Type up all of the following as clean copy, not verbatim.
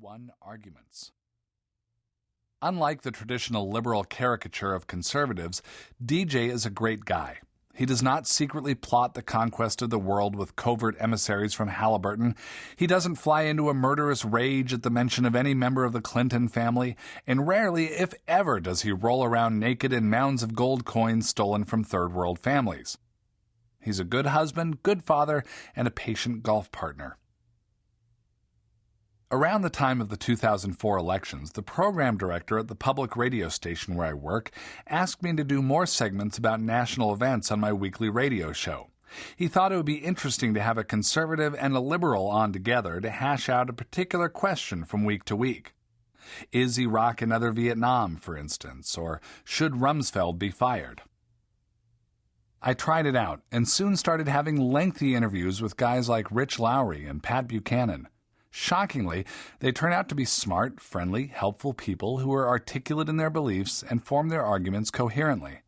one arguments. Unlike the traditional liberal caricature of conservatives, DJ is a great guy. He does not secretly plot the conquest of the world with covert emissaries from Halliburton. He doesn't fly into a murderous rage at the mention of any member of the Clinton family, and rarely, if ever, does he roll around naked in mounds of gold coins stolen from third world families. He's a good husband, good father, and a patient golf partner. Around the time of the 2004 elections, the program director at the public radio station where I work asked me to do more segments about national events on my weekly radio show. He thought it would be interesting to have a conservative and a liberal on together to hash out a particular question from week to week. Is Iraq another Vietnam, for instance, or should Rumsfeld be fired? I tried it out and soon started having lengthy interviews with guys like Rich Lowry and Pat Buchanan. Shockingly, they turn out to be smart, friendly, helpful people who are articulate in their beliefs and form their arguments coherently.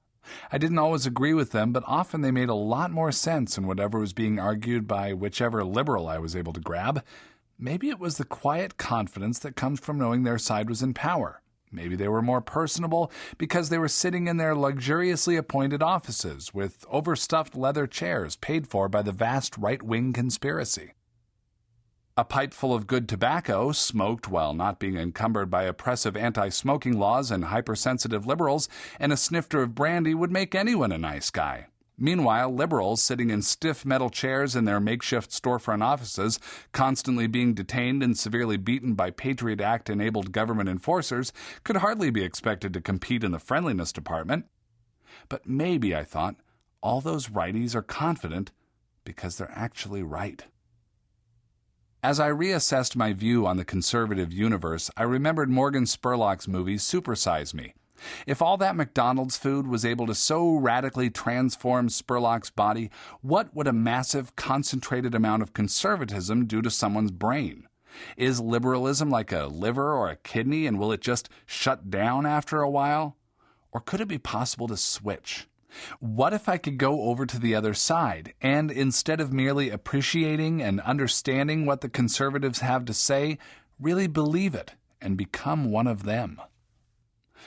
I didn't always agree with them, but often they made a lot more sense in whatever was being argued by whichever liberal I was able to grab. Maybe it was the quiet confidence that comes from knowing their side was in power. Maybe they were more personable because they were sitting in their luxuriously appointed offices with overstuffed leather chairs paid for by the vast right-wing conspiracy. A pipe full of good tobacco, smoked while not being encumbered by oppressive anti-smoking laws and hypersensitive liberals, and a snifter of brandy would make anyone a nice guy. Meanwhile, liberals sitting in stiff metal chairs in their makeshift storefront offices, constantly being detained and severely beaten by Patriot Act-enabled government enforcers, could hardly be expected to compete in the friendliness department. But maybe, I thought, all those righties are confident because they're actually right. As I reassessed my view on the conservative universe, I remembered Morgan Spurlock's movie Supersize Me. If all that McDonald's food was able to so radically transform Spurlock's body, what would a massive, concentrated amount of conservatism do to someone's brain? Is liberalism like a liver or a kidney, and will it just shut down after a while? Or could it be possible to switch? What if I could go over to the other side and, instead of merely appreciating and understanding what the conservatives have to say, really believe it and become one of them?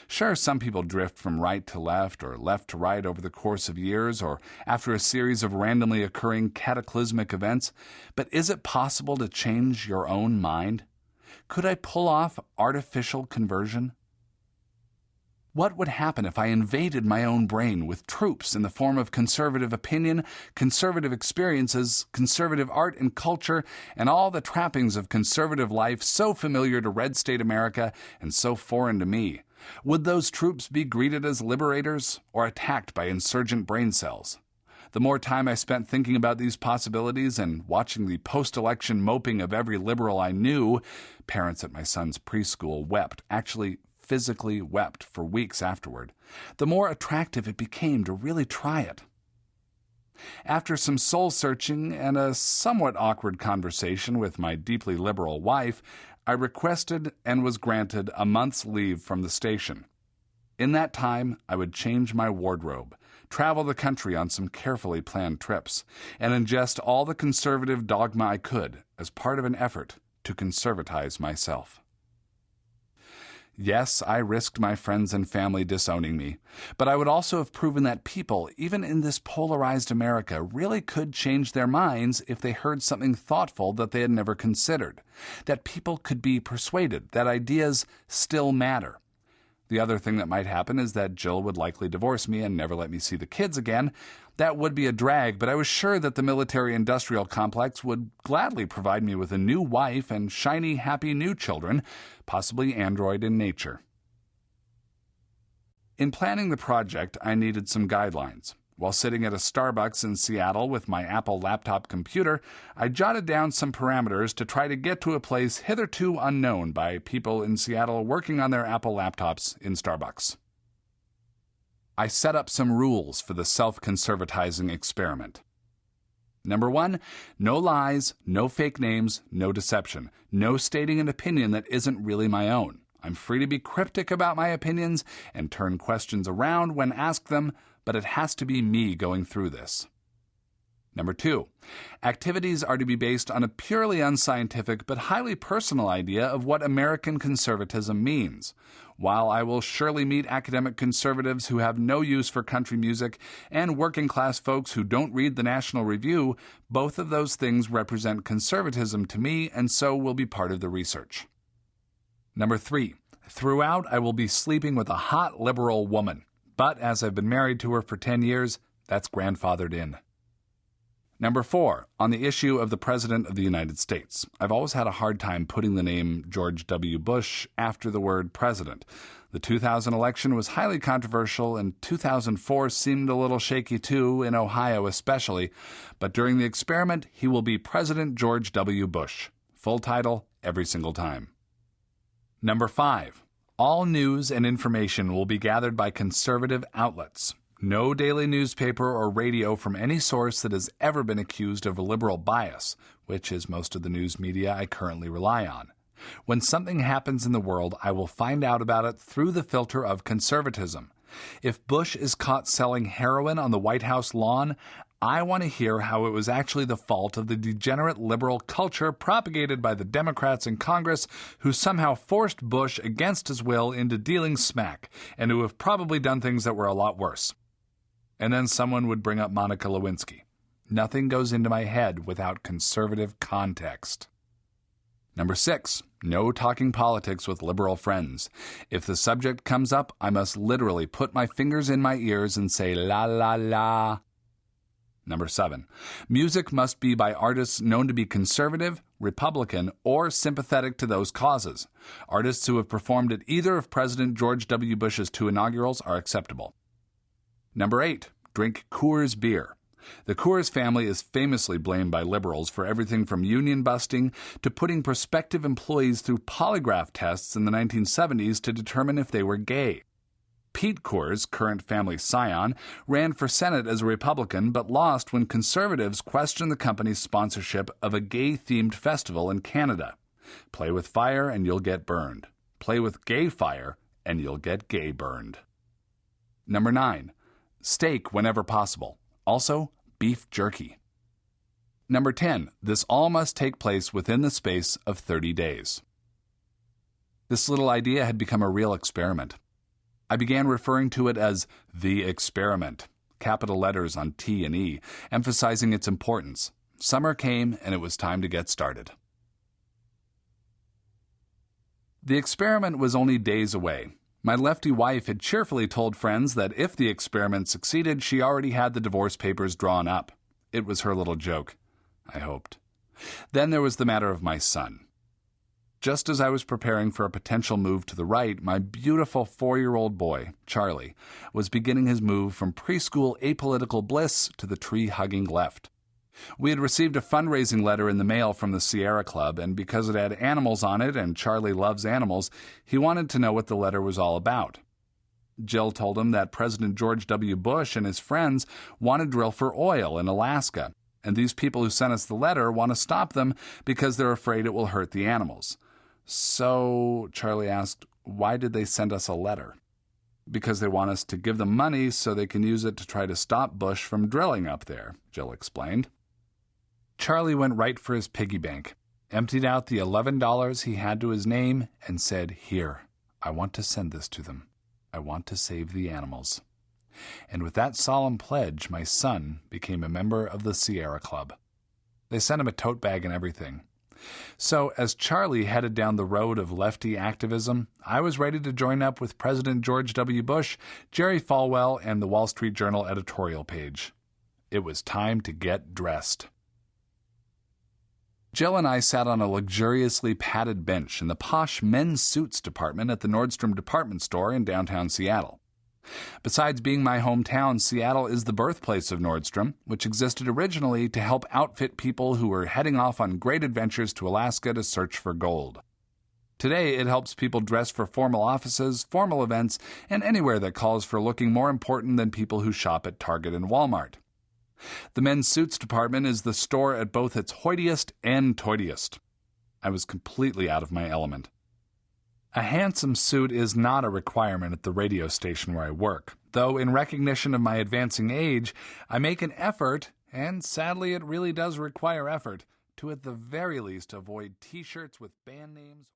Sure, some people drift from right to left or left to right over the course of years or after a series of randomly occurring cataclysmic events, but is it possible to change your own mind? Could I pull off artificial conversion? What would happen if I invaded my own brain with troops in the form of conservative opinion, conservative experiences, conservative art and culture, and all the trappings of conservative life so familiar to red state America and so foreign to me? Would those troops be greeted as liberators or attacked by insurgent brain cells? The more time I spent thinking about these possibilities and watching the post-election moping of every liberal I knew, parents at my son's preschool wept, actually physically wept for weeks afterward, the more attractive it became to really try it. After some soul-searching and a somewhat awkward conversation with my deeply liberal wife, I requested and was granted a month's leave from the station. In that time, I would change my wardrobe, travel the country on some carefully planned trips, and ingest all the conservative dogma I could as part of an effort to conservatize myself. Yes, I risked my friends and family disowning me, but I would also have proven that people, even in this polarized America, really could change their minds if they heard something thoughtful that they had never considered, that people could be persuaded, that ideas still matter. The other thing that might happen is that Jill would likely divorce me and never let me see the kids again. That would be a drag, but I was sure that the military-industrial complex would gladly provide me with a new wife and shiny, happy new children, possibly android in nature. In planning the project, I needed some guidelines. While sitting at a Starbucks in Seattle with my Apple laptop computer, I jotted down some parameters to try to get to a place hitherto unknown by people in Seattle working on their Apple laptops in Starbucks. I set up some rules for the self-conservatizing experiment. Number 1, no lies, no fake names, no deception, no stating an opinion that isn't really my own. I'm free to be cryptic about my opinions and turn questions around when asked them, but it has to be me going through this. Number 2, activities are to be based on a purely unscientific but highly personal idea of what American conservatism means. While I will surely meet academic conservatives who have no use for country music and working-class folks who don't read the National Review, both of those things represent conservatism to me and so will be part of the research. Number 3, throughout I will be sleeping with a hot liberal woman, but as I've been married to her for 10 years, that's grandfathered in. Number 4, on the issue of the President of the United States. I've always had a hard time putting the name George W. Bush after the word president. The 2000 election was highly controversial, and 2004 seemed a little shaky too, in Ohio especially. But during the experiment, he will be President George W. Bush. Full title, every single time. Number 5, all news and information will be gathered by conservative outlets. No daily newspaper or radio from any source that has ever been accused of a liberal bias, which is most of the news media I currently rely on. When something happens in the world, I will find out about it through the filter of conservatism. If Bush is caught selling heroin on the White House lawn, I want to hear how it was actually the fault of the degenerate liberal culture propagated by the Democrats in Congress who somehow forced Bush against his will into dealing smack, and who have probably done things that were a lot worse. And then someone would bring up Monica Lewinsky. Nothing goes into my head without conservative context. Number 6, no talking politics with liberal friends. If the subject comes up, I must literally put my fingers in my ears and say la la la. Number 7, music must be by artists known to be conservative, Republican, or sympathetic to those causes. Artists who have performed at either of President George W. Bush's 2 inaugurals are acceptable. Number 8, drink Coors beer. The Coors family is famously blamed by liberals for everything from union busting to putting prospective employees through polygraph tests in the 1970s to determine if they were gay. Pete Coors, current family scion, ran for Senate as a Republican but lost when conservatives questioned the company's sponsorship of a gay-themed festival in Canada. Play with fire and you'll get burned. Play with gay fire and you'll get gay burned. Number 9, steak whenever possible. Also, beef jerky. Number 10, this all must take place within the space of 30 days. This little idea had become a real experiment. I began referring to it as the experiment, capital letters on T and E, emphasizing its importance. Summer came and it was time to get started. The experiment was only days away. My lefty wife had cheerfully told friends that if the experiment succeeded, she already had the divorce papers drawn up. It was her little joke, I hoped. Then there was the matter of my son. Just as I was preparing for a potential move to the right, my beautiful 4-year-old boy, Charlie, was beginning his move from preschool apolitical bliss to the tree-hugging left. We had received a fundraising letter in the mail from the Sierra Club, and because it had animals on it and Charlie loves animals, he wanted to know what the letter was all about. Jill told him that President George W. Bush and his friends want to drill for oil in Alaska, and these people who sent us the letter want to stop them because they're afraid it will hurt the animals. So, Charlie asked, why did they send us a letter? Because they want us to give them money so they can use it to try to stop Bush from drilling up there, Jill explained. Charlie went right for his piggy bank, emptied out the $11 he had to his name, and said, "Here, I want to send this to them. I want to save the animals." And with that solemn pledge, my son became a member of the Sierra Club. They sent him a tote bag and everything. So, as Charlie headed down the road of lefty activism, I was ready to join up with President George W. Bush, Jerry Falwell, and the Wall Street Journal editorial page. It was time to get dressed. Jill and I sat on a luxuriously padded bench in the posh men's suits department at the Nordstrom department store in downtown Seattle. Besides being my hometown, Seattle is the birthplace of Nordstrom, which existed originally to help outfit people who were heading off on great adventures to Alaska to search for gold. Today, it helps people dress for formal offices, formal events, and anywhere that calls for looking more important than people who shop at Target and Walmart. The men's suits department is the store at both its hoitiest and toitiest. I was completely out of my element. A handsome suit is not a requirement at the radio station where I work, though in recognition of my advancing age, I make an effort, And sadly, it really does require effort to at the very least avoid t-shirts with band names.